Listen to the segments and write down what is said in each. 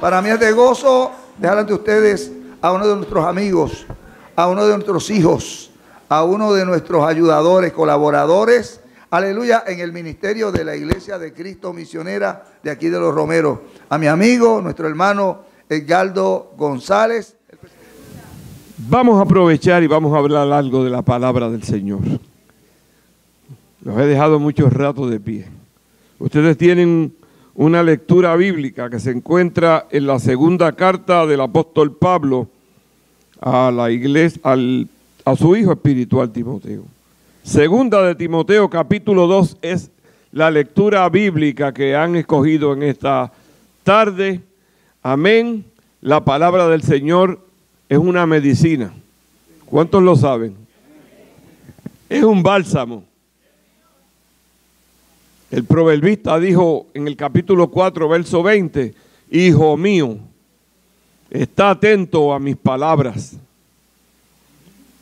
Para mí es de gozo dejar ante ustedes a uno de nuestros amigos, a uno de nuestros hijos, a uno de nuestros ayudadores, colaboradores, aleluya, en el ministerio de la Iglesia de Cristo Misionera de aquí de Los Romeros. A mi amigo, nuestro hermano Edgardo González. Vamos a aprovechar y vamos a hablar algo de la palabra del Señor. Los he dejado muchos ratos de pie. Ustedes tienen una lectura bíblica que se encuentra en la segunda carta del apóstol Pablo a la iglesia, a su hijo espiritual Timoteo. Segunda de Timoteo capítulo 2 es la lectura bíblica que han escogido en esta tarde. Amén. La palabra del Señor es una medicina. ¿Cuántos lo saben? Es un bálsamo. El proverbista dijo en el capítulo 4, verso 20, hijo mío, está atento a mis palabras.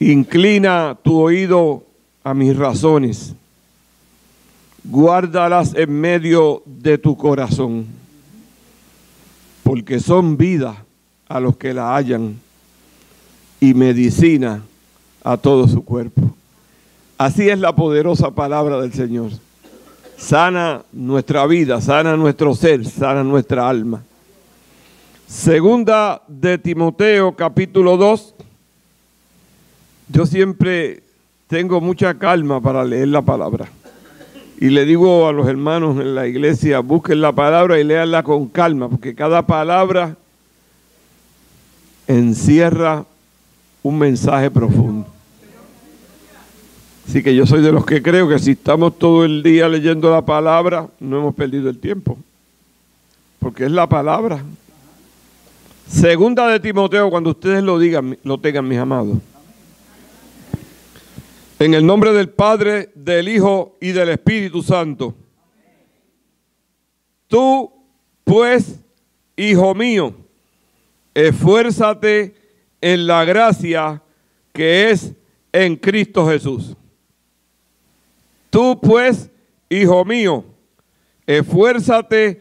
Inclina tu oído a mis razones. Guárdalas en medio de tu corazón, porque son vida a los que la hallan y medicina a todo su cuerpo. Así es la poderosa palabra del Señor. Sana nuestra vida, sana nuestro ser, sana nuestra alma. Segunda de Timoteo capítulo 2. Yo siempre tengo mucha calma para leer la palabra. Y le digo a los hermanos en la iglesia, busquen la palabra y léanla con calma, porque cada palabra encierra un mensaje profundo. Así que yo soy de los que creo que si estamos todo el día leyendo la palabra, no hemos perdido el tiempo. Porque es la palabra. Segunda de Timoteo, cuando ustedes lo digan, lo tengan, mis amados. En el nombre del Padre, del Hijo y del Espíritu Santo. Tú, pues, hijo mío, esfuérzate en la gracia que es en Cristo Jesús. Tú, pues, hijo mío, esfuérzate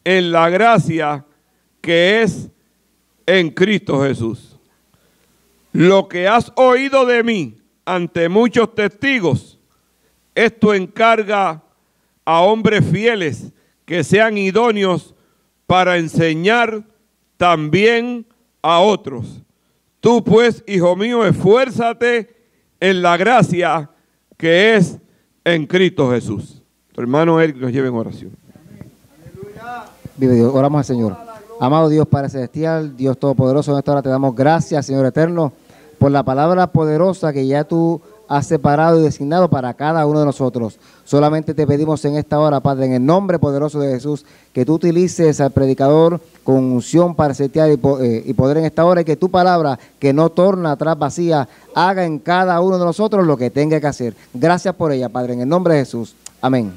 en la gracia que es en Cristo Jesús. Lo que has oído de mí ante muchos testigos, esto encarga a hombres fieles que sean idóneos para enseñar también a otros. Tú, pues, hijo mío, esfuérzate en la gracia que es en Cristo Jesús. Tu hermano Eric nos lleva en oración. Vive Dios, oramos al Señor. Amado Dios Padre Celestial, Dios Todopoderoso, en esta hora te damos gracias, Señor Eterno, por la palabra poderosa que ya tú has separado y designado para cada uno de nosotros. Solamente te pedimos en esta hora, Padre, en el nombre poderoso de Jesús, que tú utilices al predicador con unción para setear y poder en esta hora, y que tu palabra, que no torna atrás vacía, haga en cada uno de nosotros lo que tenga que hacer. Gracias por ella, Padre, en el nombre de Jesús. Amén.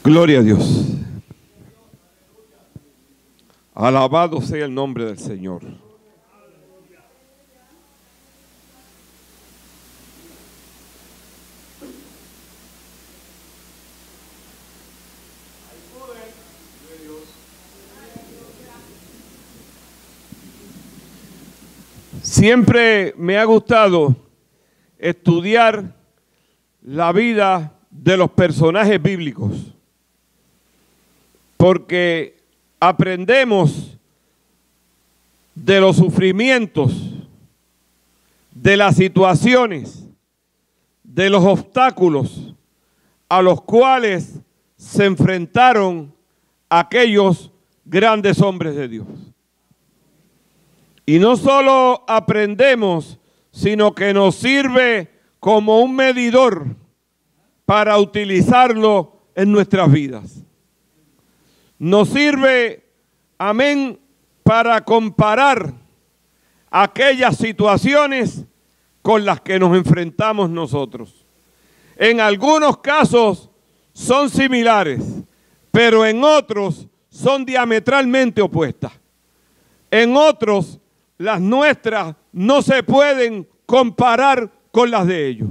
Gloria a Dios. Alabado sea el nombre del Señor. Siempre me ha gustado estudiar la vida de los personajes bíblicos, porque aprendemos de los sufrimientos, de las situaciones, de los obstáculos a los cuales se enfrentaron aquellos grandes hombres de Dios. Y no solo aprendemos, sino que nos sirve como un medidor para utilizarlo en nuestras vidas. Nos sirve, amén, para comparar aquellas situaciones con las que nos enfrentamos nosotros. En algunos casos son similares, pero en otros son diametralmente opuestas. En otros, las nuestras no se pueden comparar con las de ellos.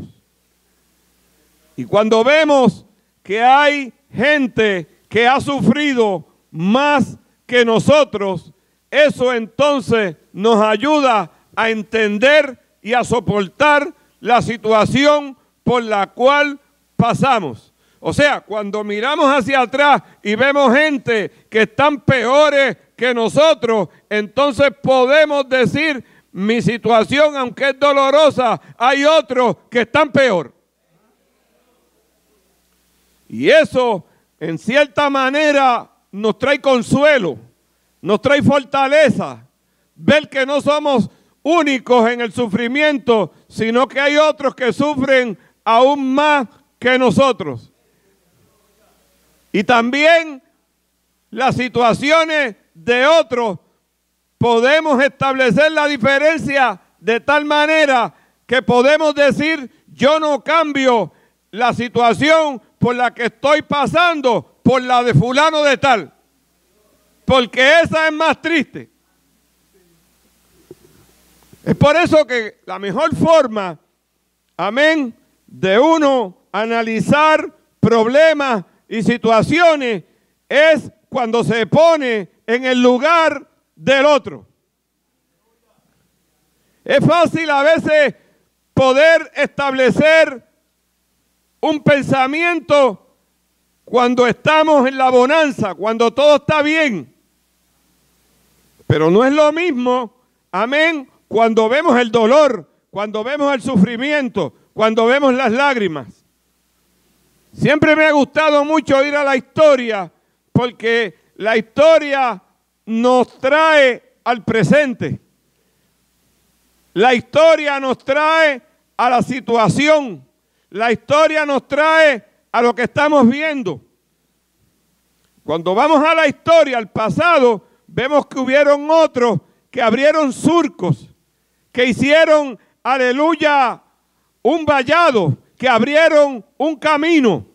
Y cuando vemos que hay gente que ha sufrido más que nosotros, eso entonces nos ayuda a entender y a soportar la situación por la cual pasamos. O sea, cuando miramos hacia atrás y vemos gente que están peores que nosotros, entonces podemos decir, mi situación, aunque es dolorosa, hay otros que están peor. Y eso, en cierta manera, nos trae consuelo, nos trae fortaleza, ver que no somos únicos en el sufrimiento, sino que hay otros que sufren aún más que nosotros. Y también las situaciones de otros, podemos establecer la diferencia de tal manera que podemos decir, yo no cambio la situación por la que estoy pasando por la de fulano de tal, porque esa es más triste. Es por eso que la mejor forma, amén, de uno analizar problemas y situaciones es cuando se pone en el lugar del otro. Es fácil a veces poder establecer un pensamiento cuando estamos en la bonanza, cuando todo está bien. Pero no es lo mismo, amén, cuando vemos el dolor, cuando vemos el sufrimiento, cuando vemos las lágrimas. Siempre me ha gustado mucho ir a la historia, porque la historia nos trae al presente. La historia nos trae a la situación. La historia nos trae a lo que estamos viendo. Cuando vamos a la historia, al pasado, vemos que hubieron otros que abrieron surcos, que hicieron, aleluya, un vallado, que abrieron un camino,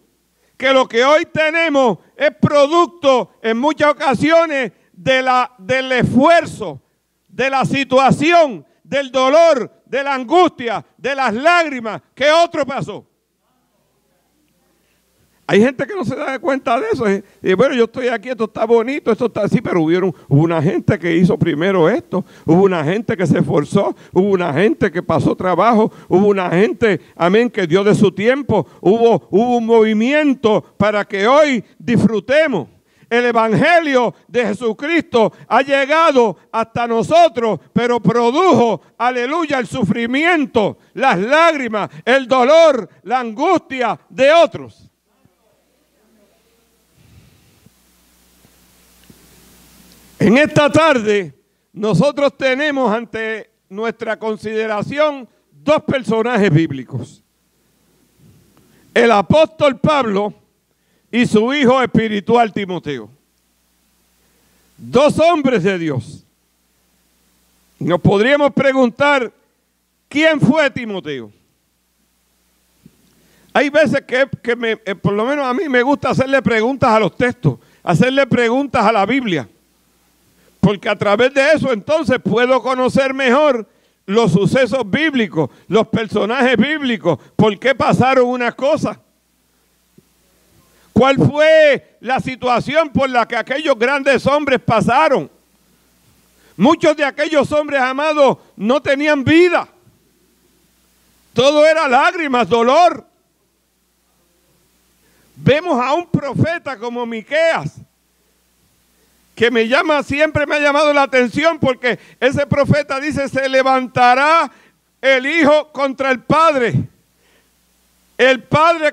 que lo que hoy tenemos es producto en muchas ocasiones del esfuerzo, de la situación, del dolor, de la angustia, de las lágrimas que otro pasó. Hay gente que no se da cuenta de eso. Y bueno, yo estoy aquí, esto está bonito, esto está así, pero hubo una gente que hizo primero esto, hubo una gente que se esforzó, hubo una gente que pasó trabajo, hubo una gente, amén, que dio de su tiempo, hubo un movimiento para que hoy disfrutemos. El Evangelio de Jesucristo ha llegado hasta nosotros, pero produjo, aleluya, el sufrimiento, las lágrimas, el dolor, la angustia de otros. En esta tarde, nosotros tenemos ante nuestra consideración dos personajes bíblicos. El apóstol Pablo y su hijo espiritual Timoteo. Dos hombres de Dios. Nos podríamos preguntar, ¿quién fue Timoteo? Hay veces que por lo menos a mí me gusta hacerle preguntas a los textos, hacerle preguntas a la Biblia. Porque a través de eso entonces puedo conocer mejor los sucesos bíblicos, los personajes bíblicos, por qué pasaron unas cosas. ¿Cuál fue la situación por la que aquellos grandes hombres pasaron? Muchos de aquellos hombres, amados, no tenían vida. Todo era lágrimas, dolor. Vemos a un profeta como Miqueas, que siempre me ha llamado la atención, porque ese profeta dice, se levantará el hijo contra el padre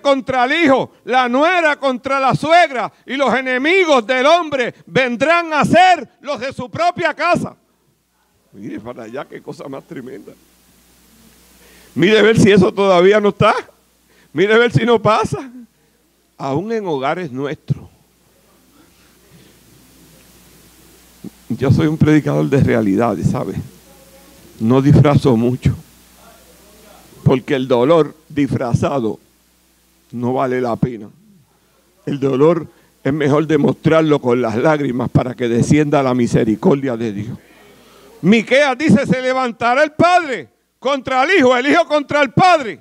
contra el hijo, la nuera contra la suegra, y los enemigos del hombre vendrán a ser los de su propia casa. Mire para allá, qué cosa más tremenda. Mire a ver si eso todavía no está. Mire a ver si no pasa. Aún en hogares nuestros. Yo soy un predicador de realidades, ¿sabe? No disfrazo mucho. Porque el dolor disfrazado no vale la pena. El dolor es mejor demostrarlo con las lágrimas para que descienda la misericordia de Dios. Miqueas dice, se levantará el padre contra el hijo contra el padre.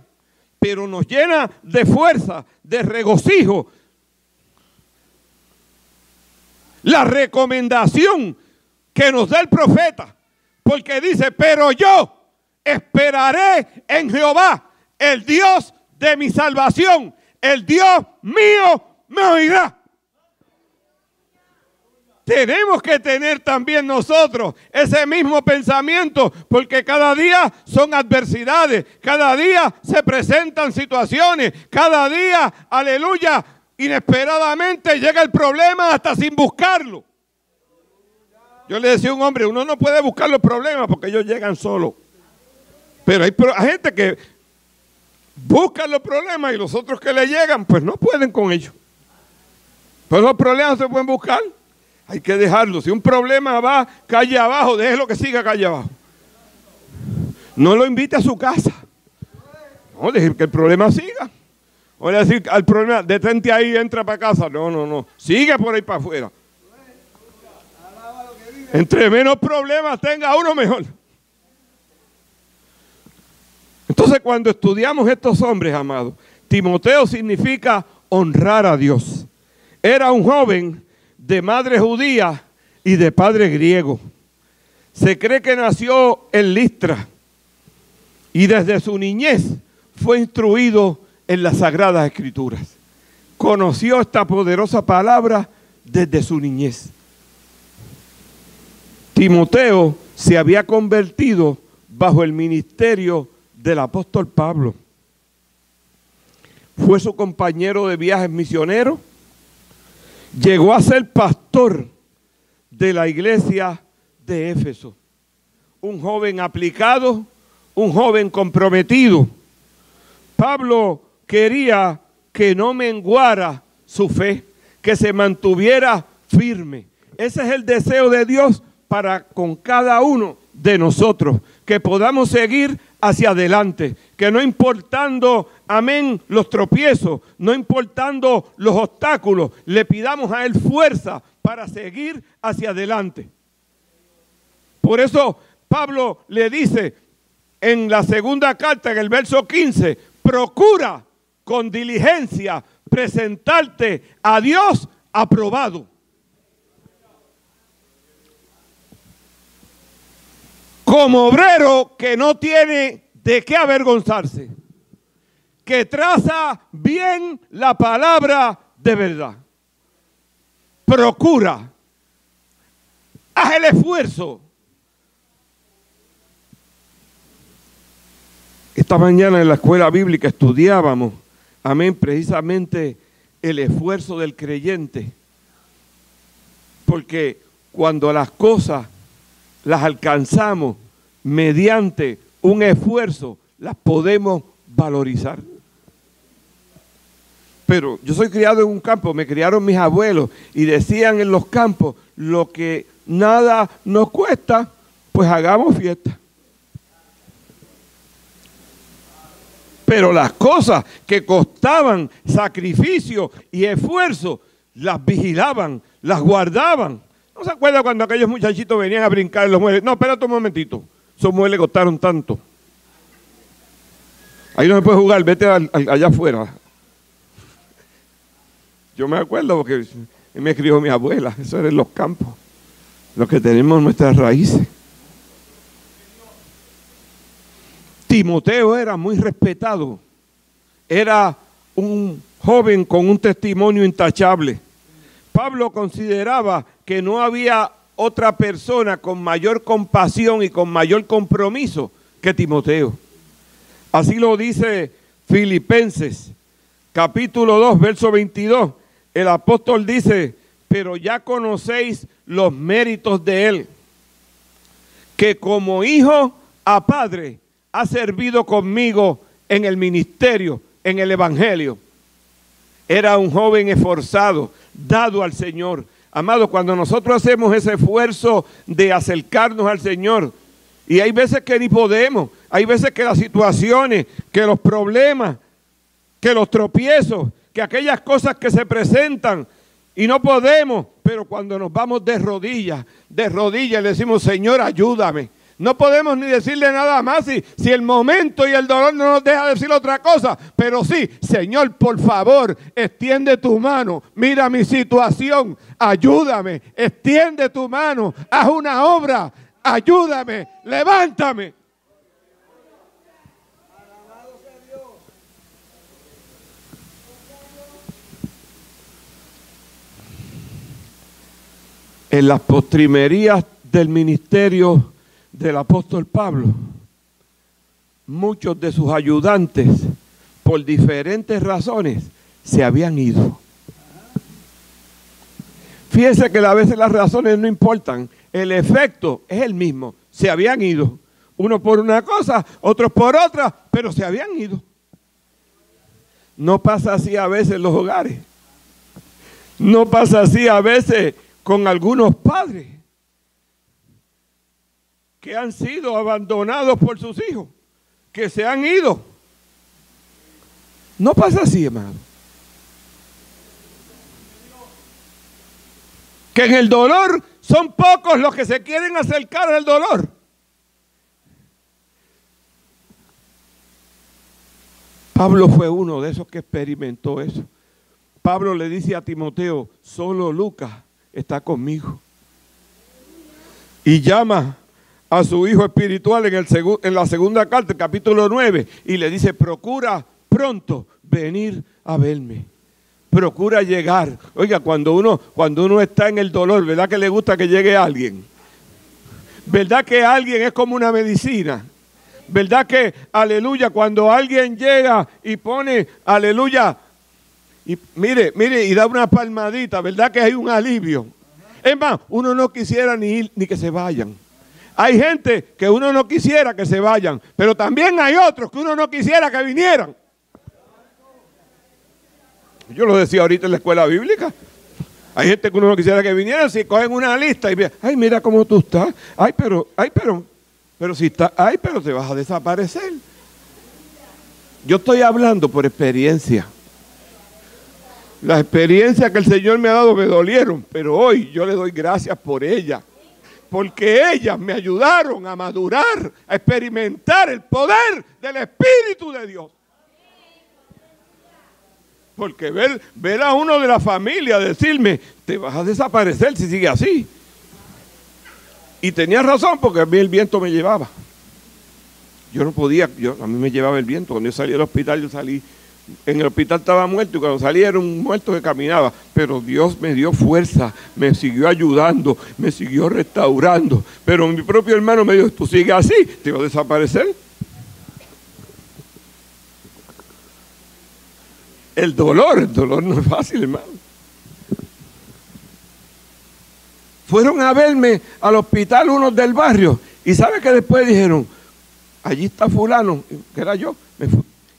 Pero nos llena de fuerza, de regocijo, la recomendación que nos da el profeta, porque dice, pero yo esperaré en Jehová, el Dios de mi salvación, el Dios mío me oirá. Tenemos que tener también nosotros ese mismo pensamiento, porque cada día son adversidades, cada día se presentan situaciones, cada día, aleluya, inesperadamente llega el problema hasta sin buscarlo. Yo le decía a un hombre, uno no puede buscar los problemas porque ellos llegan solos. Pero hay gente que busca los problemas y los otros que le llegan, pues no pueden con ellos. Pues los problemas se pueden buscar. Hay que dejarlo. Si un problema va calle abajo, déjelo que siga calle abajo. No lo invite a su casa. No, deje que el problema siga. O le decir al problema, detente ahí, entra para casa. No. Sigue por ahí para afuera. Entre menos problemas tenga uno, mejor. Entonces, cuando estudiamos estos hombres, amados, Timoteo significa honrar a Dios. Era un joven de madre judía y de padre griego. Se cree que nació en Listra y desde su niñez fue instruido en las Sagradas Escrituras. Conoció esta poderosa palabra desde su niñez. Timoteo se había convertido bajo el ministerio del apóstol Pablo. Fue su compañero de viajes misioneros. Llegó a ser pastor de la iglesia de Éfeso. Un joven aplicado, un joven comprometido. Pablo quería que no menguara su fe, que se mantuviera firme. Ese es el deseo de Dios para con cada uno de nosotros, que podamos seguir hacia adelante, que no importando, amén, los tropiezos, no importando los obstáculos, le pidamos a Él fuerza para seguir hacia adelante. Por eso Pablo le dice en la segunda carta, en el verso 15, procura con diligencia presentarte a Dios aprobado. Como obrero que no tiene de qué avergonzarse, que traza bien la palabra de verdad. Procura, haz el esfuerzo. Esta mañana en la escuela bíblica estudiábamos, amén, precisamente el esfuerzo del creyente. Porque cuando las cosas las alcanzamos mediante un esfuerzo, las podemos valorizar. Pero yo soy criado en un campo, me criaron mis abuelos y decían en los campos, lo que nada nos cuesta, pues hagamos fiesta. Pero las cosas que costaban sacrificio y esfuerzo, las vigilaban, las guardaban. ¿No se acuerda cuando aquellos muchachitos venían a brincar en los muebles? No, espérate un momentito. Esos muebles costaron tanto. Ahí no se puede jugar, vete allá afuera. Yo me acuerdo porque me crió mi abuela. Eso era en los campos. Los que tenemos nuestras raíces. Timoteo era muy respetado. Era un joven con un testimonio intachable. Pablo consideraba que no había otra persona con mayor compasión y con mayor compromiso que Timoteo. Así lo dice Filipenses, capítulo 2, verso 22. El apóstol dice, pero ya conocéis los méritos de él, que como hijo a padre ha servido conmigo en el ministerio, en el evangelio. Era un joven esforzado, dado al Señor. Amado, cuando nosotros hacemos ese esfuerzo de acercarnos al Señor, y hay veces que ni podemos, hay veces que las situaciones, que los problemas, que los tropiezos, que aquellas cosas que se presentan y no podemos, pero cuando nos vamos de rodillas le decimos, Señor, ayúdame. No podemos ni decirle nada más si el momento y el dolor no nos deja decir otra cosa. Pero sí, Señor, por favor, extiende tu mano. Mira mi situación. Ayúdame. Extiende tu mano. Haz una obra. Ayúdame. Levántame. En las postrimerías del ministerio del apóstol Pablo, muchos de sus ayudantes, por diferentes razones, se habían ido. Fíjense que a veces las razones no importan, el efecto es el mismo, se habían ido. Uno por una cosa, otros por otra, pero se habían ido. No pasa así a veces en los hogares. No pasa así a veces con algunos padres que han sido abandonados por sus hijos, que se han ido. No pasa así, hermano. Que en el dolor son pocos los que se quieren acercar al dolor. Pablo fue uno de esos que experimentó eso. Pablo le dice a Timoteo, solo Lucas está conmigo. Y llama a su hijo espiritual en la segunda carta, capítulo 9, y le dice, procura pronto venir a verme. Procura llegar. Oiga, cuando uno está en el dolor, ¿verdad que le gusta que llegue alguien? ¿Verdad que alguien es como una medicina? ¿Verdad que, aleluya, cuando alguien llega y pone, aleluya, y mire, y da una palmadita, ¿verdad que hay un alivio? Es más, uno no quisiera ni ir, ni que se vayan. Hay gente que uno no quisiera que se vayan, pero también hay otros que uno no quisiera que vinieran. Yo lo decía ahorita en la escuela bíblica. Hay gente que uno no quisiera que vinieran, si cogen una lista y ven, ay, mira cómo tú estás, pero si estás, pero te vas a desaparecer. Yo estoy hablando por experiencia. Las experiencias que el Señor me ha dado me dolieron, pero hoy yo le doy gracias por ellas. Porque ellas me ayudaron a madurar, a experimentar el poder del Espíritu de Dios. Porque ver a uno de la familia decirme, te vas a desaparecer si sigue así. Y tenía razón, porque a mí el viento me llevaba. Yo no podía, a mí me llevaba el viento. Cuando yo salí del hospital, en el hospital estaba muerto, y cuando salí era un muerto que caminaba. Pero Dios me dio fuerza, me siguió ayudando, me siguió restaurando. Pero mi propio hermano me dijo, tú sigues así, te vas a desaparecer. El dolor no es fácil, hermano. Fueron a verme al hospital unos del barrio, y ¿sabe qué después dijeron? Allí está fulano, que era yo,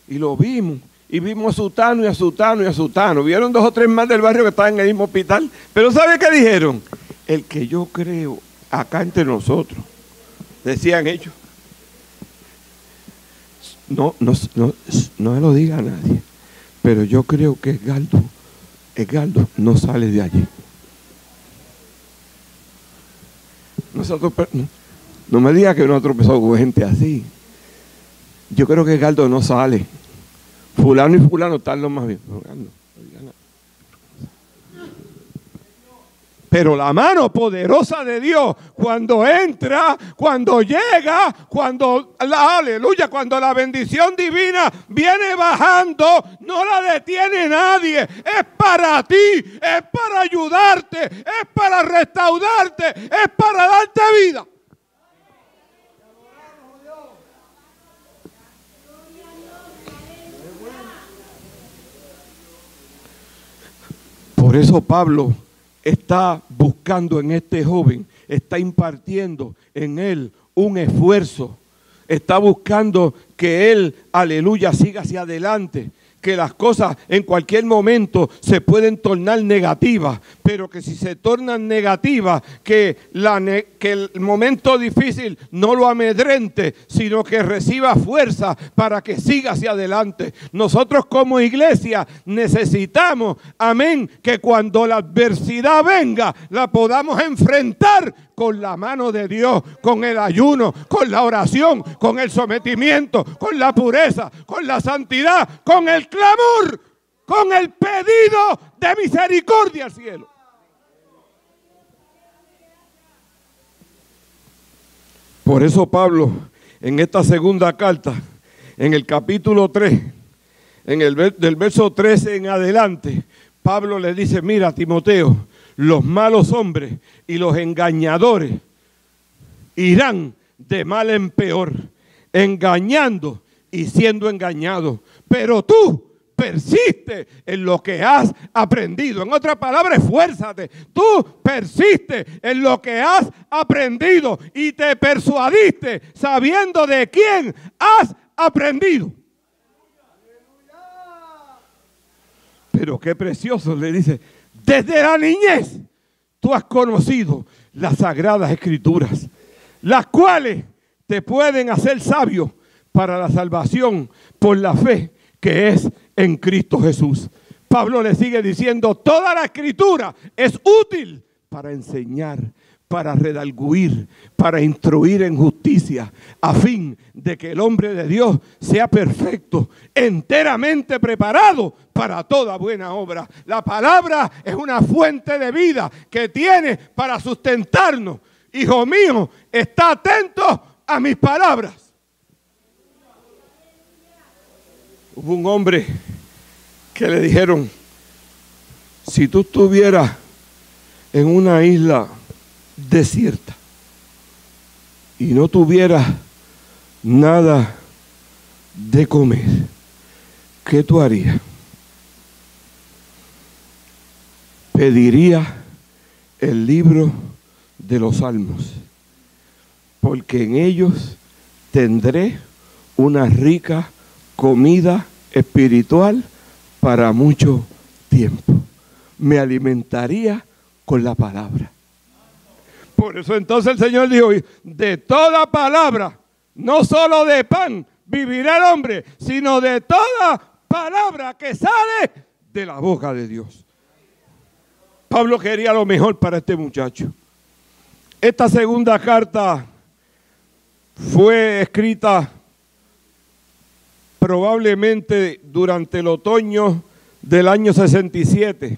y lo vimos. Y vimos a Sutano y a Sutano y a Sutano. Vieron 2 o 3 más del barrio que estaban en el mismo hospital. Pero ¿sabe qué dijeron? El que yo creo acá entre nosotros, decían ellos. No se lo diga a nadie. Pero yo creo que Edgardo no sale de allí. No me diga que nosotros empezamos con gente así. Yo creo que Edgardo no sale. Fulano y fulano están los más bien. Pero la mano poderosa de Dios, cuando entra, cuando llega, aleluya, cuando la bendición divina viene bajando, no la detiene nadie. Es para ti, es para ayudarte, es para restaurarte, es para darte vida. Por eso Pablo está buscando en este joven, está impartiendo en él un esfuerzo, está buscando que él, aleluya, siga hacia adelante, que las cosas en cualquier momento se pueden tornar negativas, pero que si se tornan negativas, que el momento difícil no lo amedrente, sino que reciba fuerza para que siga hacia adelante. Nosotros como iglesia necesitamos, amén, que cuando la adversidad venga, la podamos enfrentar con la mano de Dios, con el ayuno, con la oración, con el sometimiento, con la pureza, con la santidad, con el clamor, con el pedido de misericordia al cielo. Por eso Pablo, en esta segunda carta, en el capítulo 3, del verso 13 en adelante, Pablo le dice, mira Timoteo, los malos hombres y los engañadores irán de mal en peor, engañando y siendo engañados. Pero tú persiste en lo que has aprendido. En otras palabras, esfuérzate. Tú persiste en lo que has aprendido y te persuadiste sabiendo de quién has aprendido. Pero qué precioso, le dice, desde la niñez tú has conocido las sagradas escrituras, las cuales te pueden hacer sabio para la salvación por la fe que es en Cristo Jesús. Pablo le sigue diciendo, toda la escritura es útil para enseñar, para redarguir, para instruir en justicia, a fin de que el hombre de Dios sea perfecto, enteramente preparado para toda buena obra. La palabra es una fuente de vida que tiene para sustentarnos. Hijo mío, está atento a mis palabras. Hubo un hombre que le dijeron, si tú estuvieras en una isla desierta y no tuvieras nada de comer, ¿qué tú harías? Pediría el libro de los Salmos, porque en ellos tendré una rica comida espiritual para mucho tiempo. Me alimentaría con la palabra. Por eso entonces el Señor dijo, de toda palabra, no solo de pan vivirá el hombre, sino de toda palabra que sale de la boca de Dios. Pablo quería lo mejor para este muchacho. Esta segunda carta fue escrita probablemente durante el otoño del año 67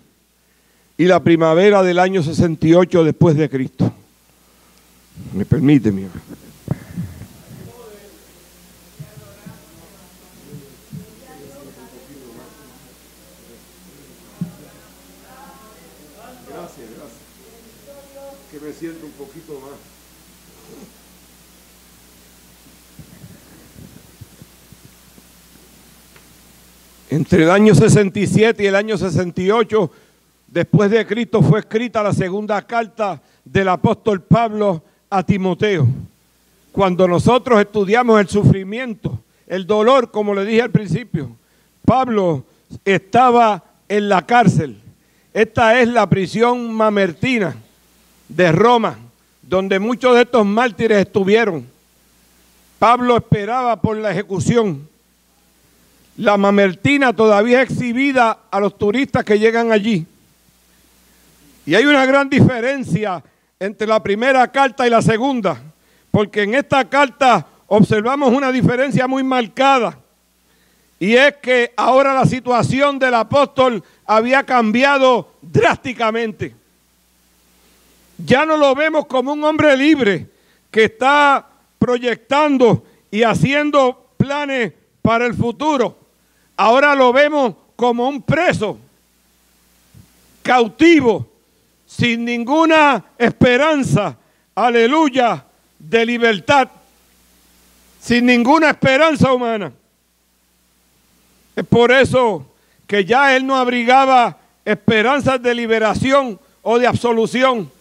y la primavera del año 68 después de Cristo. ¿Me permite, mi hermano? Gracias. Que me siento un poquito más. Entre el año 67 y el año 68 después de Cristo fue escrita la segunda carta del apóstol Pablo a Timoteo. Cuando nosotros estudiamos el sufrimiento, el dolor, como le dije al principio, Pablo estaba en la cárcel. Esta es la prisión mamertina de Roma, donde muchos de estos mártires estuvieron. Pablo esperaba por la ejecución. La mamertina todavía es exhibida a los turistas que llegan allí. Y hay una gran diferencia entre la primera carta y la segunda, porque en esta carta observamos una diferencia muy marcada, y es que ahora la situación del apóstol había cambiado drásticamente. Ya no lo vemos como un hombre libre que está proyectando y haciendo planes para el futuro. Ahora lo vemos como un preso, cautivo, sin ninguna esperanza, aleluya, de libertad, sin ninguna esperanza humana. Es por eso que ya él no abrigaba esperanzas de liberación o de absolución.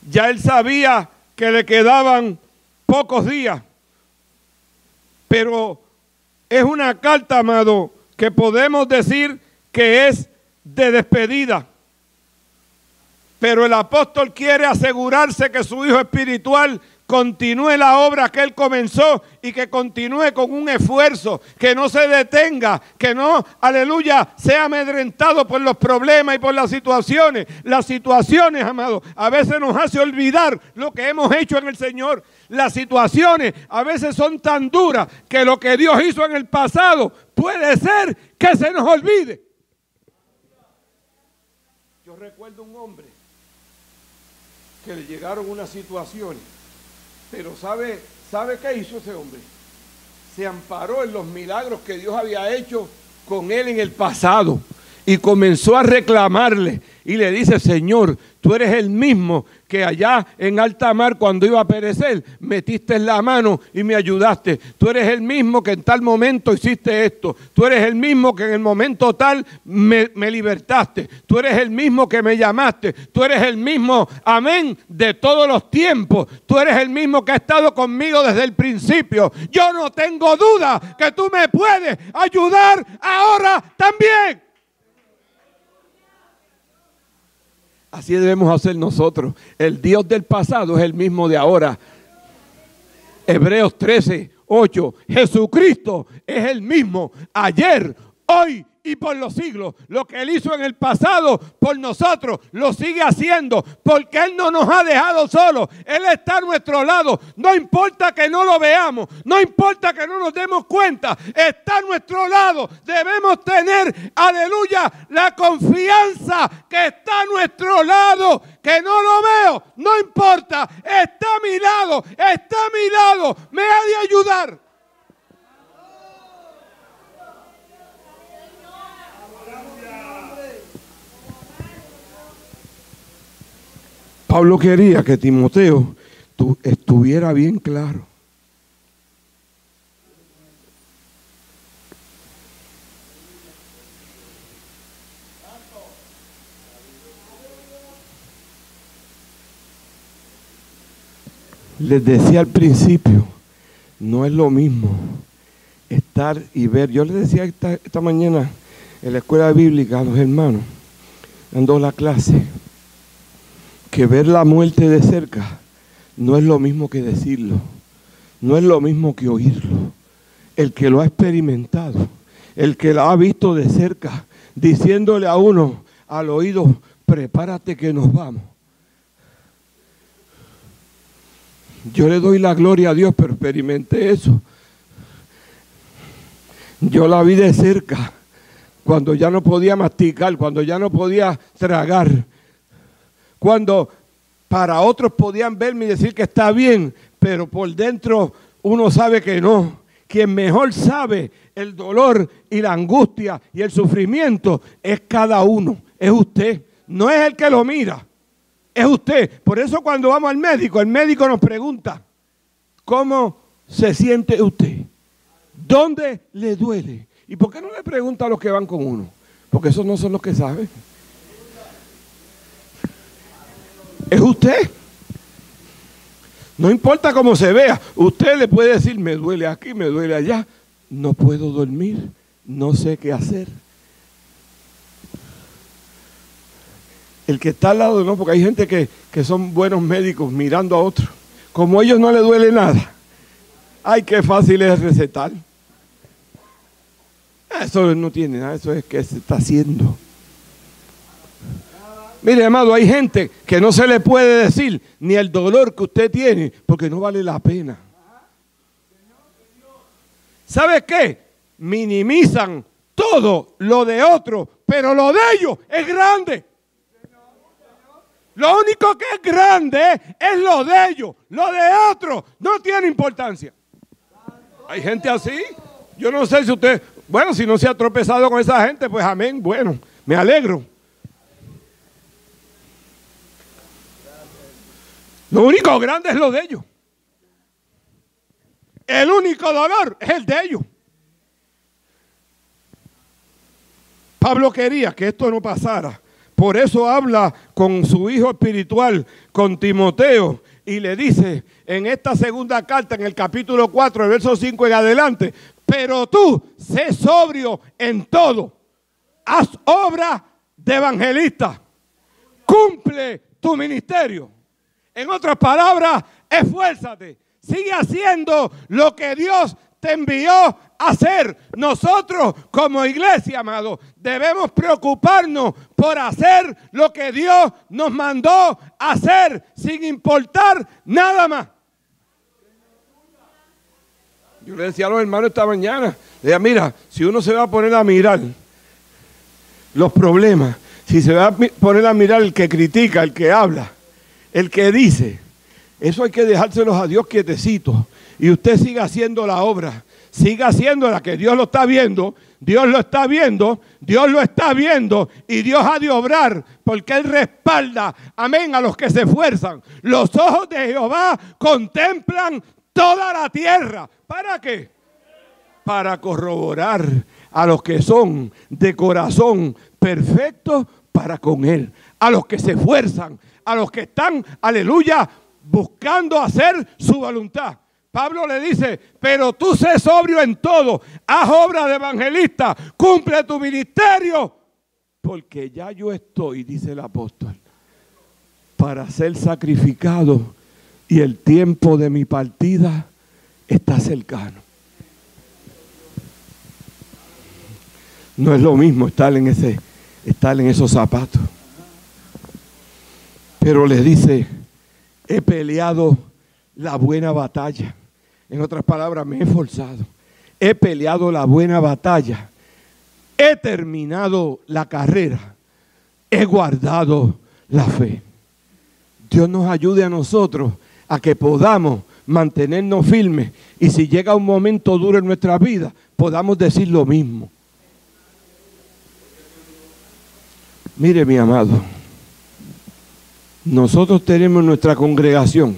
Ya él sabía que le quedaban pocos días. Pero es una carta, amado, que podemos decir que es de despedida. Pero el apóstol quiere asegurarse que su hijo espiritual continúe la obra que él comenzó y que continúe con un esfuerzo, que no se detenga, que no, aleluya, sea amedrentado por los problemas y por las situaciones. Las situaciones, amados, a veces nos hace olvidar lo que hemos hecho en el Señor. Las situaciones a veces son tan duras que lo que Dios hizo en el pasado puede ser que se nos olvide. Yo recuerdo un hombre que le llegaron unas situaciones. Pero ¿sabe qué hizo ese hombre? Se amparó en los milagros que Dios había hecho con él en el pasado y comenzó a reclamarle y le dice: Señor, tú eres el mismo que allá en alta mar cuando iba a perecer metiste la mano y me ayudaste. Tú eres el mismo que en tal momento hiciste esto. Tú eres el mismo que en el momento tal me libertaste. Tú eres el mismo que me llamaste. Tú eres el mismo, amén, de todos los tiempos. Tú eres el mismo que ha estado conmigo desde el principio. Yo no tengo duda que tú me puedes ayudar ahora también. Así debemos hacer nosotros. El Dios del pasado es el mismo de ahora. Hebreos 13:8. Jesucristo es el mismo ayer, hoy y por los siglos. Lo que Él hizo en el pasado por nosotros lo sigue haciendo, porque Él no nos ha dejado solos. Él está a nuestro lado. No importa que no lo veamos, no importa que no nos demos cuenta, está a nuestro lado. Debemos tener, aleluya, la confianza que está a nuestro lado, que no lo veo, no importa, está a mi lado, me ha de ayudar. Pablo quería que Timoteo estuviera bien claro. Les decía al principio, no es lo mismo estar y ver. Yo les decía esta mañana en la escuela bíblica a los hermanos, dando la clase, que ver la muerte de cerca no es lo mismo que decirlo, no es lo mismo que oírlo. El que lo ha experimentado, el que lo ha visto de cerca, diciéndole a uno al oído: prepárate que nos vamos. Yo le doy la gloria a Dios, pero experimenté eso. Yo la vi de cerca, cuando ya no podía masticar, cuando ya no podía tragar. Cuando para otros podían verme y decir que está bien, pero por dentro uno sabe que no. Quien mejor sabe el dolor y la angustia y el sufrimiento es cada uno, es usted. No es el que lo mira, es usted. Por eso cuando vamos al médico, el médico nos pregunta: ¿cómo se siente usted? ¿Dónde le duele? ¿Y por qué no le pregunta a los que van con uno? Porque esos no son los que saben. Es usted. No importa cómo se vea, usted le puede decir: me duele aquí, me duele allá, no puedo dormir, no sé qué hacer. El que está al lado, no, porque hay gente que son buenos médicos mirando a otros. Como a ellos no les duele nada, ay, qué fácil es recetar. Eso no tiene nada, eso es que se está haciendo. Mire, amado, hay gente que no se le puede decir ni el dolor que usted tiene, porque no vale la pena. ¿Sabe qué? Minimizan todo lo de otro, pero lo de ellos es grande. Lo único que es grande es lo de ellos. Lo de otros no tiene importancia. Hay gente así. Yo no sé si usted, bueno, si no se ha tropezado con esa gente, pues amén, bueno, me alegro. Lo único grande es lo de ellos. El único dolor es el de ellos. Pablo quería que esto no pasara. Por eso habla con su hijo espiritual, con Timoteo, y le dice en esta segunda carta, en el capítulo 4, el verso 5 en adelante: pero tú, sé sobrio en todo, haz obra de evangelista, cumple tu ministerio. En otras palabras, esfuérzate. Sigue haciendo lo que Dios te envió a hacer. Nosotros como iglesia, amado, debemos preocuparnos por hacer lo que Dios nos mandó a hacer sin importar nada más. Yo le decía a los hermanos esta mañana, le decía, mira, si uno se va a poner a mirar los problemas, si se va a poner a mirar el que critica, el que habla, el que dice, eso hay que dejárselos a Dios quietecito. Y usted siga haciendo la obra, siga haciendo la que Dios lo está viendo, Dios lo está viendo, Dios lo está viendo y Dios ha de obrar porque Él respalda, amén, a los que se esfuerzan. Los ojos de Jehová contemplan toda la tierra. ¿Para qué? Para corroborar a los que son de corazón perfectos para con Él, a los que se esfuerzan, a los que están, aleluya, buscando hacer su voluntad. Pablo le dice, pero tú sé sobrio en todo, haz obra de evangelista, cumple tu ministerio, porque ya yo estoy, dice el apóstol, para ser sacrificado y el tiempo de mi partida está cercano. No es lo mismo estar en esos zapatos. Pero le dice, he peleado la buena batalla. En otras palabras, me he esforzado. He peleado la buena batalla. He terminado la carrera. He guardado la fe. Dios nos ayude a nosotros a que podamos mantenernos firmes. Y si llega un momento duro en nuestra vida, podamos decir lo mismo. Mire, mi amado, nosotros tenemos en nuestra congregación,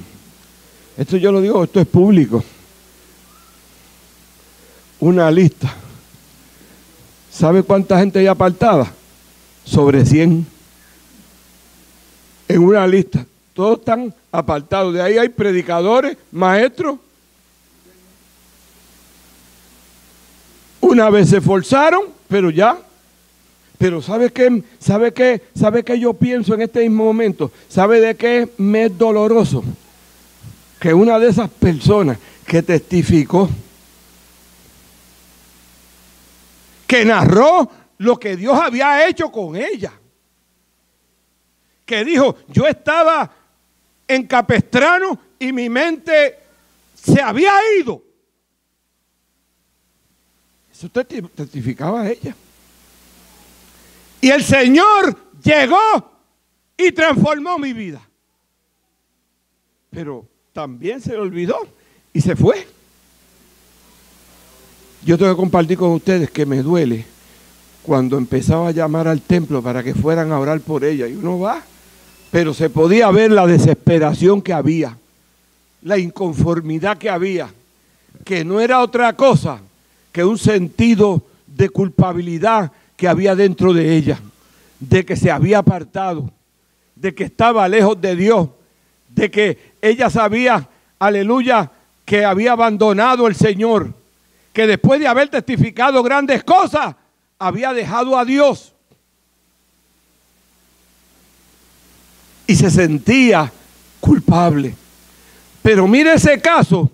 esto yo lo digo, esto es público, una lista. ¿Sabe cuánta gente hay apartada? Sobre 100. En una lista. Todos están apartados. De ahí hay predicadores, maestros. Una vez se esforzaron, pero ya. Pero ¿sabe qué yo pienso en este mismo momento? ¿Sabe de qué me es doloroso? Que una de esas personas que testificó, que narró lo que Dios había hecho con ella, que dijo, yo estaba en Capestrano y mi mente se había ido. Eso testificaba ella. Y el Señor llegó y transformó mi vida. Pero también se le olvidó y se fue. Yo tengo que compartir con ustedes que me duele cuando empezaba a llamar al templo para que fueran a orar por ella. Y uno va, pero se podía ver la desesperación que había, la inconformidad que había, que no era otra cosa que un sentido de culpabilidad que había dentro de ella, de que se había apartado, de que estaba lejos de Dios, de que ella sabía, aleluya, que había abandonado al Señor, que después de haber testificado grandes cosas, había dejado a Dios. Y se sentía culpable. Pero mire ese caso,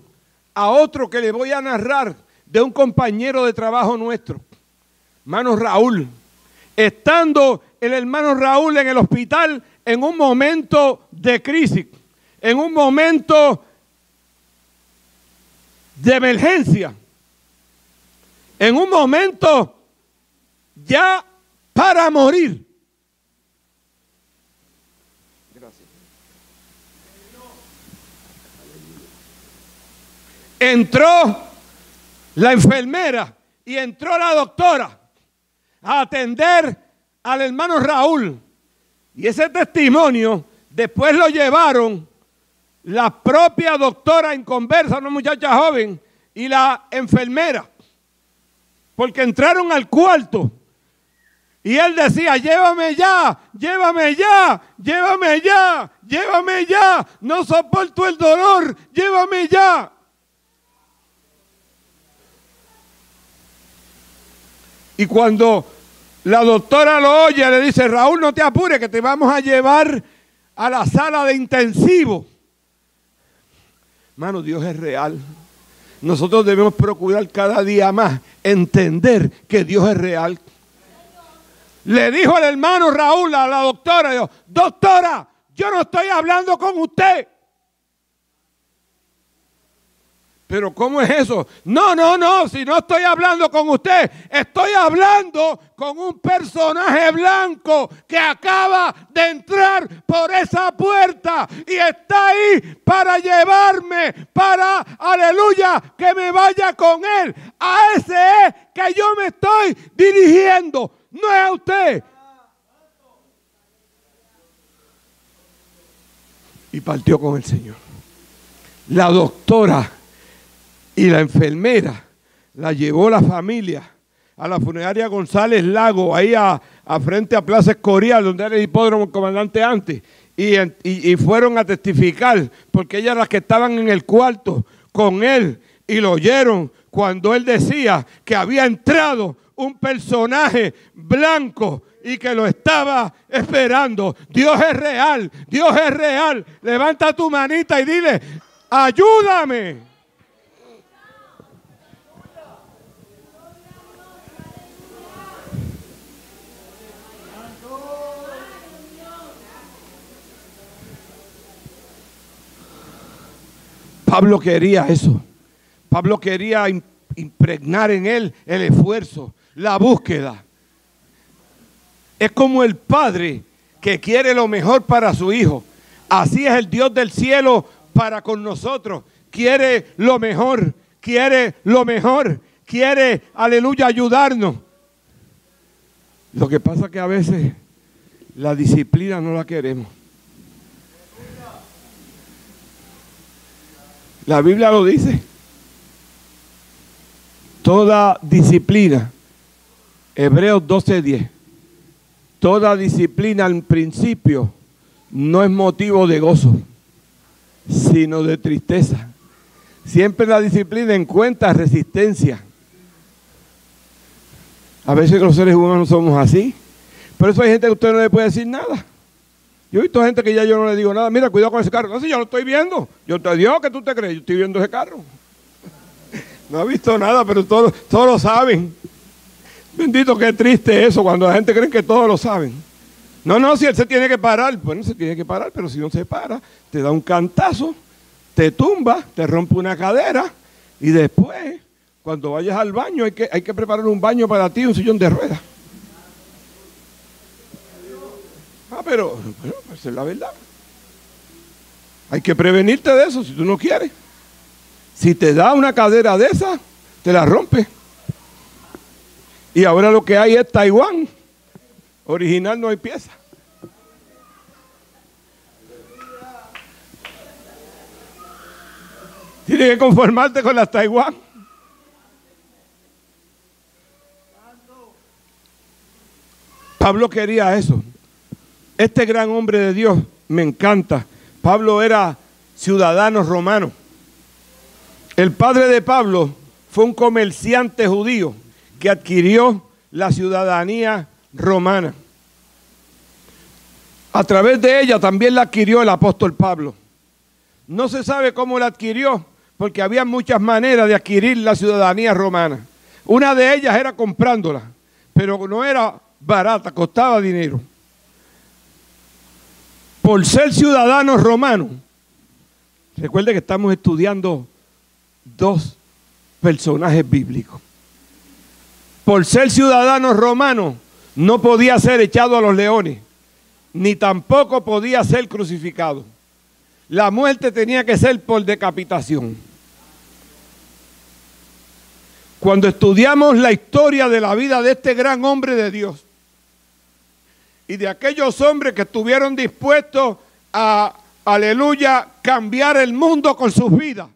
a otro que le voy a narrar, de un compañero de trabajo nuestro, hermano Raúl. Estando el hermano Raúl en el hospital en un momento de crisis, en un momento de emergencia, en un momento ya para morir. Gracias. Entró la enfermera y entró la doctora a atender al hermano Raúl. Y ese testimonio después lo llevaron la propia doctora en conversa, una muchacha joven, y la enfermera, porque entraron al cuarto y él decía, llévame ya, llévame ya, llévame ya, llévame ya, no soporto el dolor, llévame ya. Y cuando La doctora lo oye, le dice: Raúl, no te apures, que te vamos a llevar a la sala de intensivo. Hermano, Dios es real. Nosotros debemos procurar cada día más entender que Dios es real. Le dijo el hermano Raúl a la doctora: dijo, doctora, yo no estoy hablando con usted. Pero ¿cómo es eso? No, si no estoy hablando con usted, estoy hablando con un personaje blanco que acaba de entrar por esa puerta y está ahí para llevarme, para, aleluya, que me vaya con él. A ese es que yo me estoy dirigiendo, no es a usted. Y partió con el Señor. La doctora y la enfermera la llevó la familia a la funeraria González Lago, ahí a frente a Plaza Escorial, donde era el hipódromo comandante antes, y fueron a testificar, porque ellas las que estaban en el cuarto con él, y lo oyeron cuando él decía que había entrado un personaje blanco y que lo estaba esperando. Dios es real, Dios es real. Levanta tu manita y dile: ayúdame. Pablo quería eso. Pablo quería impregnar en él el esfuerzo, la búsqueda. Es como el padre que quiere lo mejor para su hijo. Así es el Dios del cielo para con nosotros. Quiere lo mejor, quiere, aleluya, ayudarnos. Lo que pasa es que a veces la disciplina no la queremos. La Biblia lo dice. Toda disciplina, Hebreos 12:10, toda disciplina al principio no es motivo de gozo, sino de tristeza. Siempre la disciplina encuentra resistencia. A veces los seres humanos somos así. Por eso hay gente que usted no le puede decir nada. Yo he visto gente que ya yo no le digo nada. Mira, cuidado con ese carro. No, si yo lo estoy viendo. Yo te digo, ¿qué tú te crees? Yo estoy viendo ese carro. No he visto nada, pero todos lo saben. Bendito, qué triste eso, cuando la gente cree que todos lo saben. No, si él se tiene que parar. Bueno, se tiene que parar, pero si no se para, te da un cantazo, te tumba, te rompe una cadera, y después, cuando vayas al baño, hay que preparar un baño para ti, un sillón de ruedas. Pero esa es la verdad. Hay que prevenirte de eso si tú no quieres. Si te da una cadera de esa, te la rompe. Y ahora lo que hay es Taiwán. Original no hay pieza. Tienes que conformarte con las Taiwán. Pablo quería eso. Este gran hombre de Dios me encanta. Pablo era ciudadano romano. El padre de Pablo fue un comerciante judío que adquirió la ciudadanía romana. A través de ella también la adquirió el apóstol Pablo. No se sabe cómo la adquirió, porque había muchas maneras de adquirir la ciudadanía romana. Una de ellas era comprándola, pero no era barata, costaba dinero. Por ser ciudadanos romanos, recuerde que estamos estudiando dos personajes bíblicos. Por ser ciudadanos romanos, no podía ser echado a los leones, ni tampoco podía ser crucificado. La muerte tenía que ser por decapitación. Cuando estudiamos la historia de la vida de este gran hombre de Dios y de aquellos hombres que estuvieron dispuestos a, aleluya, cambiar el mundo con sus vidas,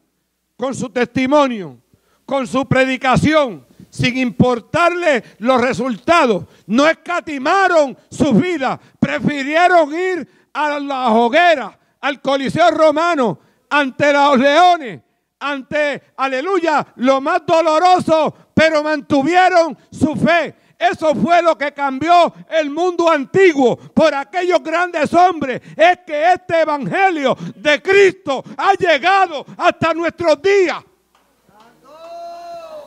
con su testimonio, con su predicación, sin importarle los resultados, no escatimaron sus vidas, prefirieron ir a la hoguera, al Coliseo Romano, ante los leones, ante, aleluya, lo más doloroso, pero mantuvieron su fe. Eso fue lo que cambió el mundo antiguo por aquellos grandes hombres. Es que este evangelio de Cristo ha llegado hasta nuestros días.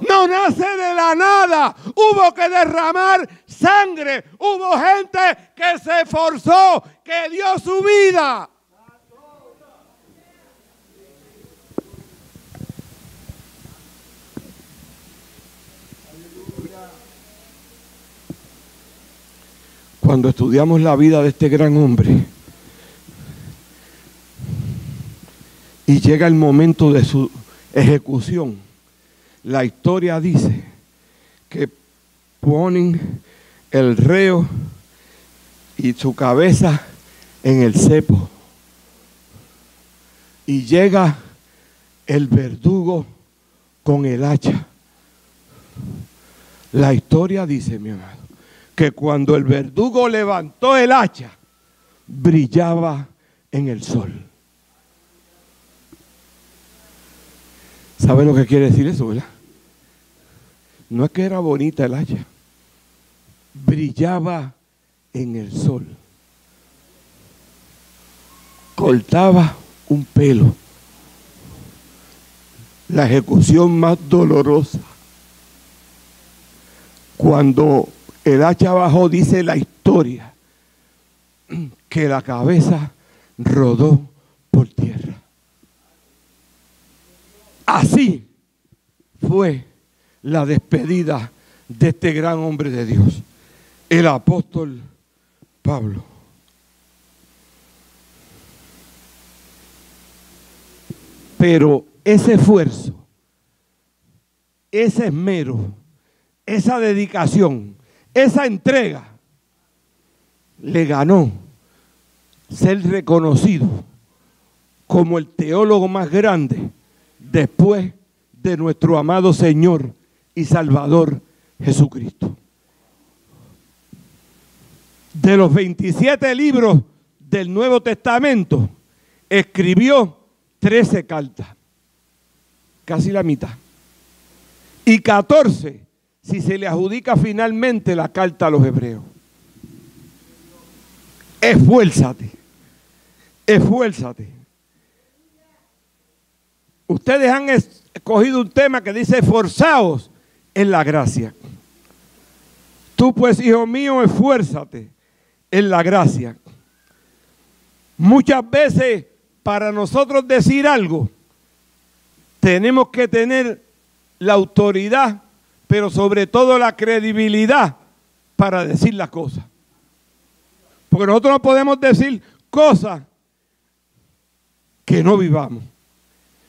No nace de la nada. Hubo que derramar sangre. Hubo gente que se esforzó, que dio su vida. Cuando estudiamos la vida de este gran hombre y llega el momento de su ejecución, la historia dice que ponen el reo y su cabeza en el cepo y llega el verdugo con el hacha. La historia dice, mi amado, que cuando el verdugo levantó el hacha, brillaba en el sol. ¿Sabe lo que quiere decir eso, verdad? No es que era bonita el hacha, brillaba en el sol. Cortaba un pelo. La ejecución más dolorosa. Cuando el hacha bajó, dice la historia, que la cabeza rodó por tierra. Así fue la despedida de este gran hombre de Dios, el apóstol Pablo. Pero ese esfuerzo, ese esmero, esa dedicación, esa entrega le ganó ser reconocido como el teólogo más grande después de nuestro amado Señor y Salvador Jesucristo. De los 27 libros del Nuevo Testamento, escribió 13 cartas, casi la mitad, y 14 si se le adjudica finalmente la carta a los hebreos. Esfuérzate, esfuérzate. Ustedes han escogido un tema que dice esforzaos en la gracia. Tú pues, hijo mío, esfuérzate en la gracia. Muchas veces para nosotros decir algo tenemos que tener la autoridad, pero sobre todo la credibilidad para decir las cosas. Porque nosotros no podemos decir cosas que no vivamos.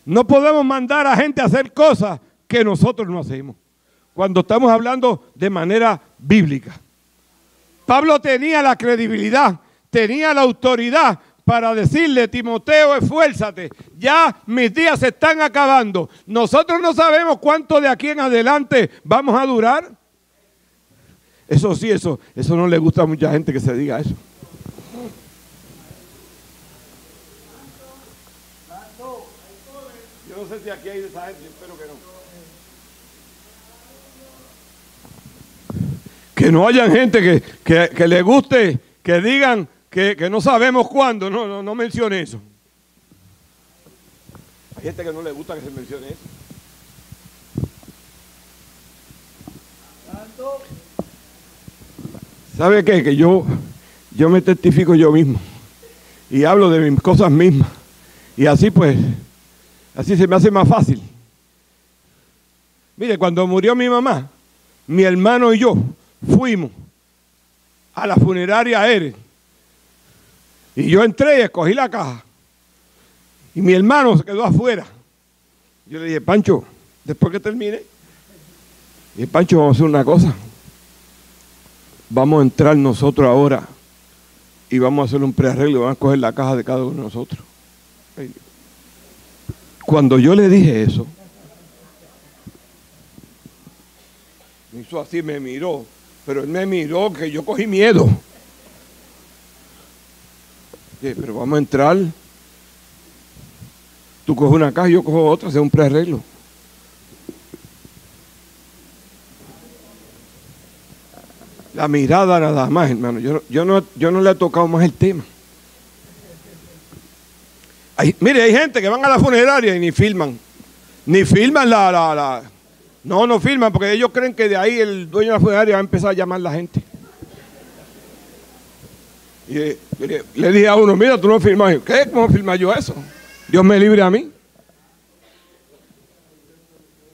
No podemos mandar a gente a hacer cosas que nosotros no hacemos. Cuando estamos hablando de manera bíblica. Pablo tenía la credibilidad, tenía la autoridad para decirle, Timoteo, esfuérzate, ya mis días se están acabando. Nosotros no sabemos cuánto de aquí en adelante vamos a durar. Eso sí, eso no le gusta a mucha gente que se diga eso. Yo no sé si aquí hay de esa gente, yo espero que no. Que no hayan gente que le guste, que digan que no sabemos cuándo. No mencione eso. Hay gente que no le gusta que se mencione eso. ¿Sabe qué? Que yo me testifico yo mismo. Y hablo de mis cosas mismas. Y así pues, así se me hace más fácil. Mire, cuando murió mi mamá, mi hermano y yo fuimos a la funeraria Eres. Y yo entré y escogí la caja. Y mi hermano se quedó afuera. Yo le dije, Pancho, después que termine, y Pancho, vamos a hacer una cosa. Vamos a entrar nosotros ahora y vamos a hacer un prearreglo y vamos a escoger la caja de cada uno de nosotros. Cuando yo le dije eso, me hizo así, me miró, pero él me miró que yo cogí miedo. Pero vamos a entrar, tú coges una caja y yo cojo otra, hacer un prearreglo. La mirada nada más, hermano. Yo no le he tocado más el tema. Mire, hay gente que van a la funeraria y ni filman. Ni filman No filman porque ellos creen que de ahí el dueño de la funeraria va a empezar a llamar a la gente. Y le dije a uno, mira, tú no filmas. ¿Qué? ¿Cómo filmas yo eso? Dios me libre a mí.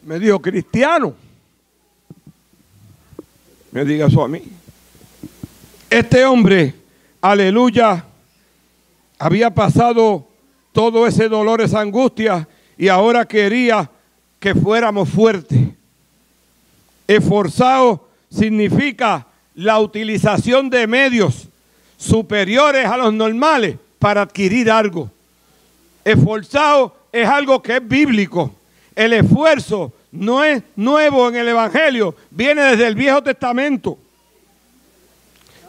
Me dijo, cristiano. Me diga eso a mí. Este hombre, aleluya, había pasado todo ese dolor, esa angustia, y ahora quería que fuéramos fuertes. Esforzado significa la utilización de medios superiores a los normales para adquirir algo. Esforzado es algo que es bíblico. El esfuerzo no es nuevo en el Evangelio, viene desde el Viejo Testamento.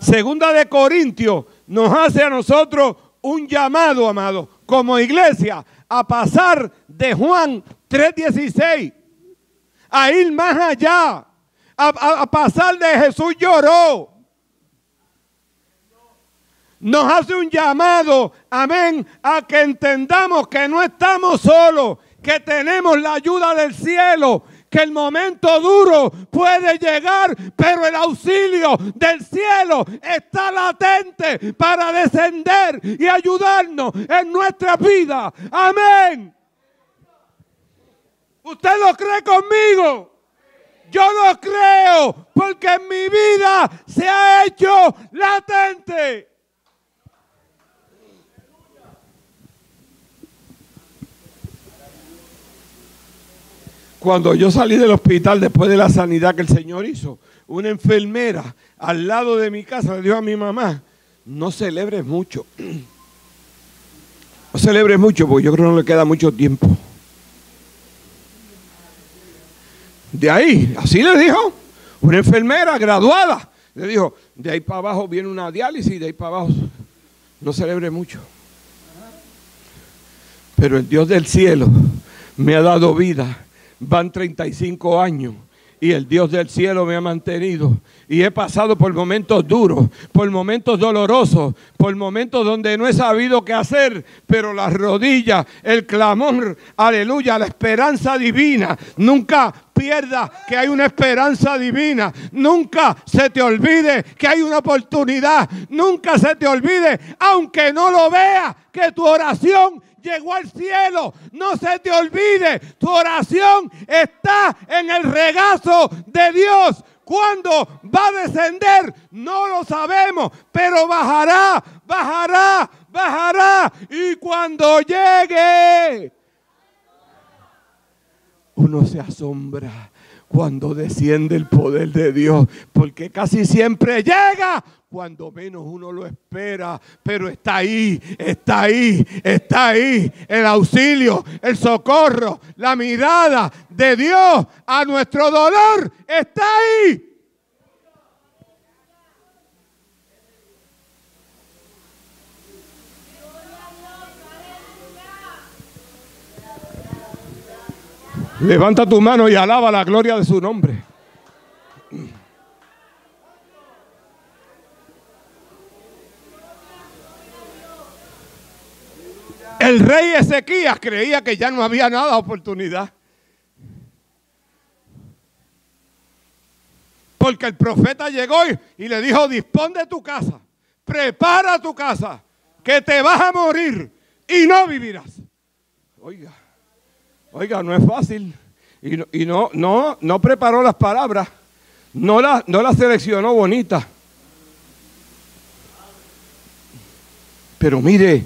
Segunda de Corintios nos hace a nosotros un llamado, amado, como iglesia, a pasar de Juan 3:16, a ir más allá, a pasar de Jesús lloró. Nos hace un llamado, amén, a que entendamos que no estamos solos, que tenemos la ayuda del cielo, que el momento duro puede llegar, pero el auxilio del cielo está latente para descender y ayudarnos en nuestra vida. Amén. ¿Usted lo cree conmigo? Yo lo creo, porque en mi vida se ha hecho latente. Cuando yo salí del hospital después de la sanidad que el Señor hizo, una enfermera al lado de mi casa le dijo a mi mamá, no celebres mucho. No celebres mucho porque yo creo que no le queda mucho tiempo. De ahí, así le dijo, una enfermera graduada. Le dijo, de ahí para abajo viene una diálisis, de ahí para abajo no celebre mucho. Pero el Dios del cielo me ha dado vida. Van 35 años y el Dios del cielo me ha mantenido. Y he pasado por momentos duros, por momentos dolorosos, por momentos donde no he sabido qué hacer. Pero las rodillas, el clamor, aleluya, la esperanza divina. Nunca pierdas que hay una esperanza divina. Nunca se te olvide que hay una oportunidad. Nunca se te olvide, aunque no lo veas, que tu oración llegó al cielo. No se te olvide, tu oración está en el regazo de Dios. ¿Cuándo va a descender? No lo sabemos, pero bajará, bajará, bajará. Y cuando llegue, uno se asombra cuando desciende el poder de Dios, porque casi siempre llega cuando menos uno lo espera, pero está ahí, está ahí, está ahí. El auxilio, el socorro, la mirada de Dios a nuestro dolor está ahí. Levanta tu mano y alaba la gloria de su nombre. El rey Ezequías creía que ya no había nada de oportunidad. Porque el profeta llegó y le dijo, dispón de tu casa, prepara tu casa, que te vas a morir y no vivirás. Oiga, no es fácil. Y no preparó las palabras, no las seleccionó bonitas. Pero mire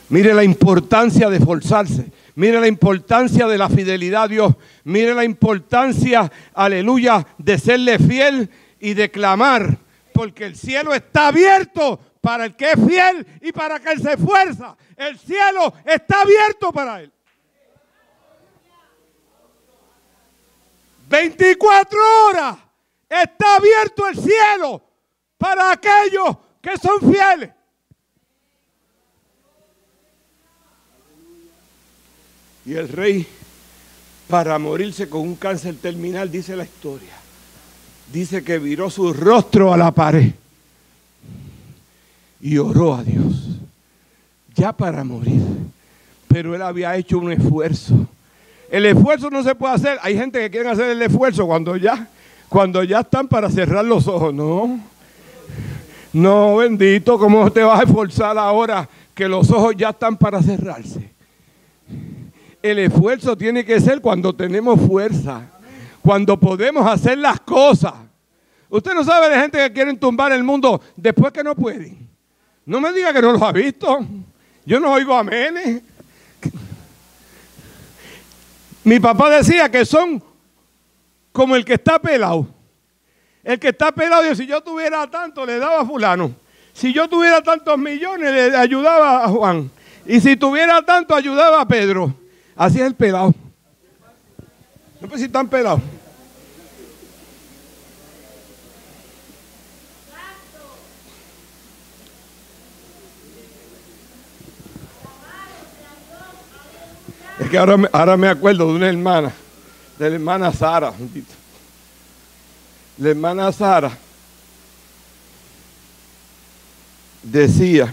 la importancia de esforzarse. Mire la importancia de la fidelidad a Dios. Mire la importancia, aleluya, de serle fiel y de clamar. Porque el cielo está abierto para el que es fiel y para el que se esfuerza. El cielo está abierto para él. 24 horas está abierto el cielo para aquellos que son fieles. Y el rey, para morirse con un cáncer terminal, dice la historia, dice que viró su rostro a la pared y oró a Dios, ya para morir. Pero él había hecho un esfuerzo. El esfuerzo no se puede hacer. Hay gente que quiere hacer el esfuerzo cuando ya están para cerrar los ojos. No, bendito, ¿cómo te vas a esforzar ahora que los ojos ya están para cerrarse? El esfuerzo tiene que ser cuando tenemos fuerza, cuando podemos hacer las cosas. Usted no sabe de gente que quieren tumbar el mundo después que no pueden. No me diga que no los ha visto. Yo no oigo amenes. Mi papá decía que son como el que está pelado. El que está pelado dice, si yo tuviera tanto, le daba a fulano. Si yo tuviera tantos millones, le ayudaba a Juan. Y si tuviera tanto, ayudaba a Pedro. Así es el pelado. No, pues si están pelados. Es que ahora me acuerdo de una hermana, de la hermana Sara. La hermana Sara decía,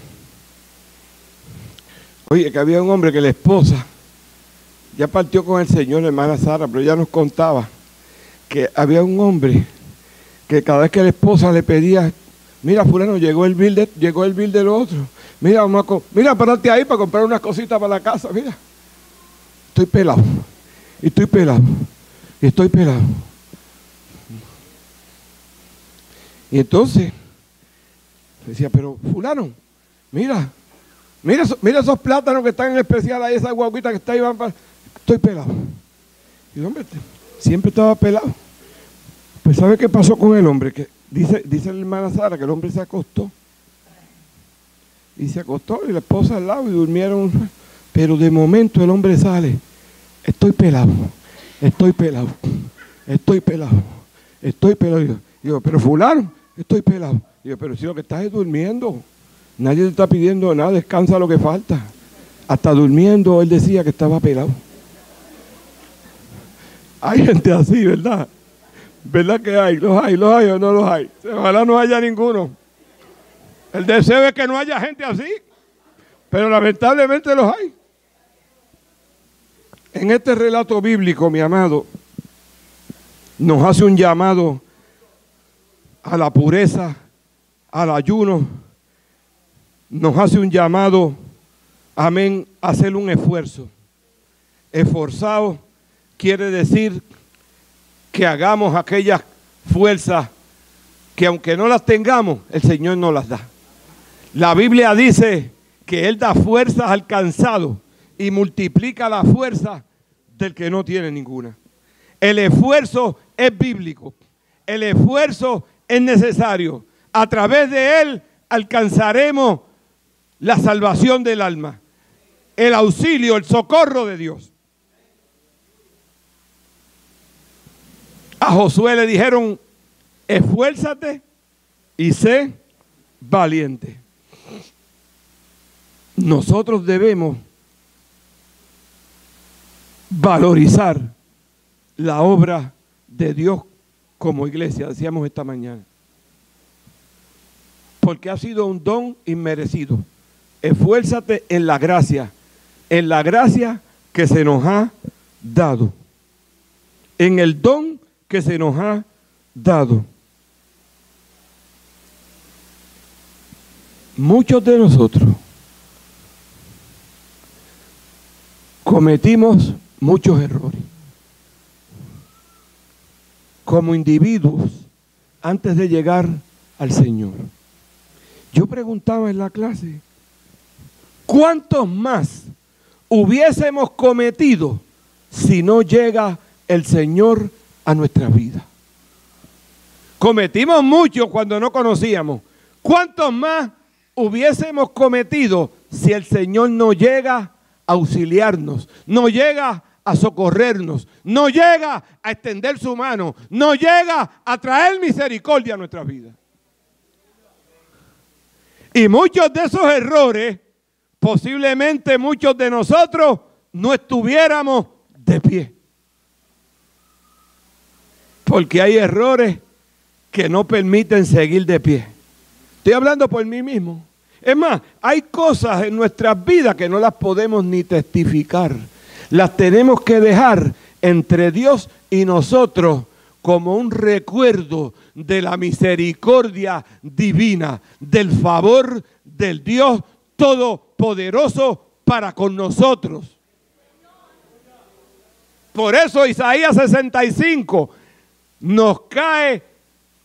oye, que había un hombre que la esposa ya partió con el Señor, la hermana Sara, pero ella nos contaba que había un hombre que cada vez que la esposa le pedía, mira fulano, llegó el bill del otro, mira, mira, párate ahí para comprar unas cositas para la casa, mira. Estoy pelado, y estoy pelado, y estoy pelado. Y entonces decía, pero fulano, mira esos plátanos que están en especial ahí, esa guaguita que está ahí, estoy pelado. Y el hombre siempre estaba pelado. Pues ¿sabe qué pasó con el hombre? Que dice la hermana Sara que el hombre se acostó. Y se acostó y la esposa al lado y durmieron. Pero de momento el hombre sale, estoy pelado, estoy pelado, estoy pelado, estoy pelado. Y digo, pero fulano, estoy pelado. Y digo, pero si lo que estás es durmiendo, nadie te está pidiendo nada, descansa lo que falta. Hasta durmiendo él decía que estaba pelado. Hay gente así, ¿verdad? ¿Verdad que hay? ¿Los hay o no los hay? Ojalá no haya ninguno. El deseo es que no haya gente así, pero lamentablemente los hay. En este relato bíblico, mi amado, nos hace un llamado a la pureza, al ayuno, nos hace un llamado, amén, a hacer un esfuerzo. Esforzado quiere decir que hagamos aquellas fuerzas que aunque no las tengamos, el Señor nos las da. La Biblia dice que Él da fuerzas al cansado y multiplica la fuerza del que no tiene ninguna. El esfuerzo es bíblico. El esfuerzo es necesario. A través de él alcanzaremos la salvación del alma, el auxilio, el socorro de Dios. A Josué le dijeron, esfuérzate y sé valiente. Nosotros debemos valorizar la obra de Dios como iglesia, decíamos esta mañana. Porque ha sido un don inmerecido. Esfuérzate en la gracia que se nos ha dado. En el don que se nos ha dado. Muchos de nosotros cometimos muchos errores como individuos antes de llegar al Señor. Yo preguntaba en la clase, ¿cuántos más hubiésemos cometido si no llega el Señor a nuestra vida? Cometimos mucho cuando no conocíamos. ¿Cuántos más hubiésemos cometido si el Señor no llega a auxiliarnos, no llega a socorrernos, no llega a extender su mano, no llega a traer misericordia a nuestra vida? Y muchos de esos errores, posiblemente muchos de nosotros no estuviéramos de pie. Porque hay errores que no permiten seguir de pie. Estoy hablando por mí mismo. Es más, hay cosas en nuestras vidas que no las podemos ni testificar. Las tenemos que dejar entre Dios y nosotros como un recuerdo de la misericordia divina, del favor del Dios Todopoderoso para con nosotros. Por eso Isaías 65 nos cae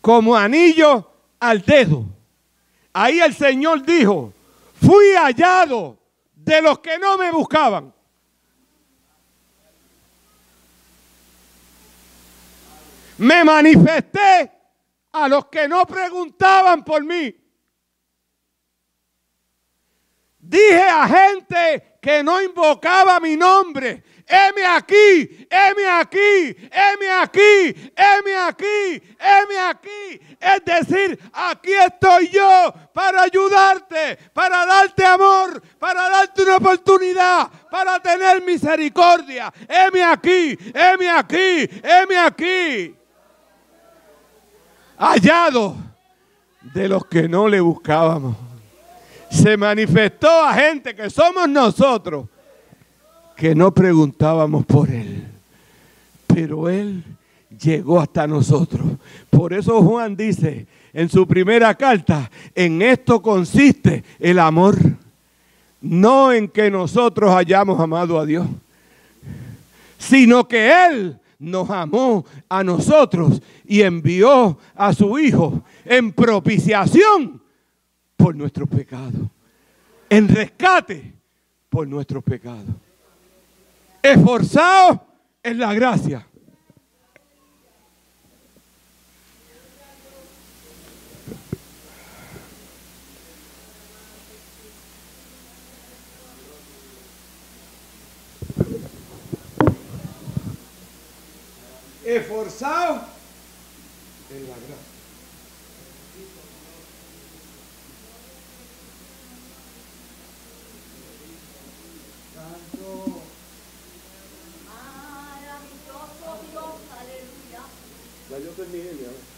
como anillo al dedo. Ahí el Señor dijo, fui hallado de los que no me buscaban. Me manifesté a los que no preguntaban por mí. Dije a gente que no invocaba mi nombre, heme aquí, heme aquí, heme aquí, heme aquí, heme aquí. Es decir, aquí estoy yo para ayudarte, para darte amor, para darte una oportunidad, para tener misericordia. Heme aquí, heme aquí, heme aquí. Hallado de los que no le buscábamos. Se manifestó a gente que somos nosotros, que no preguntábamos por Él, pero Él llegó hasta nosotros. Por eso Juan dice en su primera carta, en esto consiste el amor, no en que nosotros hayamos amado a Dios, sino que Él nos amó a nosotros y envió a su Hijo en propiciación por nuestros pecados, en rescate por nuestros pecados. Esforzados en la gracia. Esforzados en la gracia. Maravilloso Dios, aleluya. Ya yo terminé ya.